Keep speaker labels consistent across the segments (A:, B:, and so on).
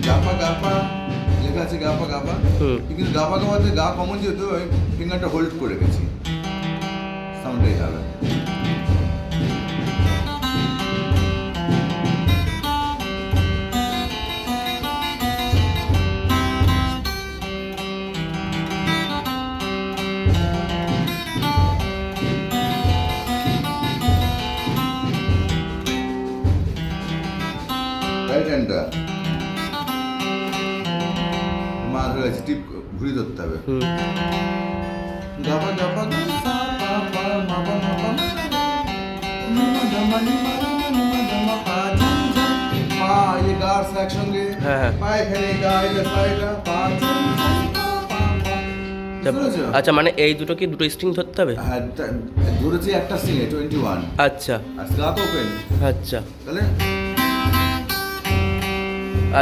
A: গাপা গাপা লেখা আছে গাপা গাপা, কিন্তু গাপা গাপাতে গা কমন যেহেতু আমি ফিঙ্গারটা হোল্ড করে গেছি, সাউন্ডটাই হবে। রাইট হ্যান্ডটা মার হয়ে গেছে, টিপ ঘুরি ধরতে হবে। গাপা গাপা গা সা পা পা মা পা মা পা নি মা ধা মা নি মা ধা মা পা ঝুম ঝুম পা, ये গার একসঙ্গে পা এখানে গা এটা সাইডা পা ঝুম ঝুম পা পা।
B: আচ্ছা, মানে এই দুটো কি দুটো স্ট্রিং ধরতে হবে?
A: হ্যাঁ, ধরেছি একটা স্ট্রিং 21।
B: আচ্ছা
A: আর স্লাত ওপেন,
B: আচ্ছা
A: তাহলে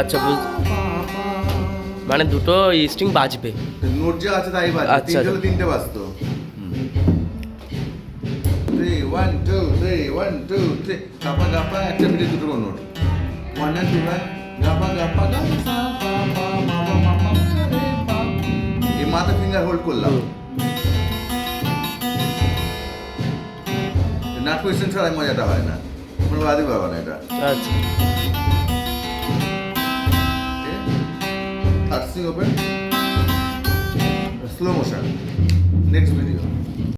B: আচ্ছা মানে দুটো স্ট্রিং বাজবে,
A: নোট যা আছে তাই বাজবে।
B: আচ্ছা,
A: তিনটে হলে তিনটে বাজতো। 3 1 2 3 1 2 3 গাপা গাপা, একটা মিনিটে দুটো করে নোট 1 and 2 গাপা গাপা গা সা পা পা মা পা মা পা রে পা, এই মাথা ফিঙ্গার হোল্ড করলাম। নাট কোয়েশ্চেন ছাড়া মজাটা হয় না, কোনো বাদই পারবে না এটা।
B: আচ্ছা
A: third string open, slow motion, next video.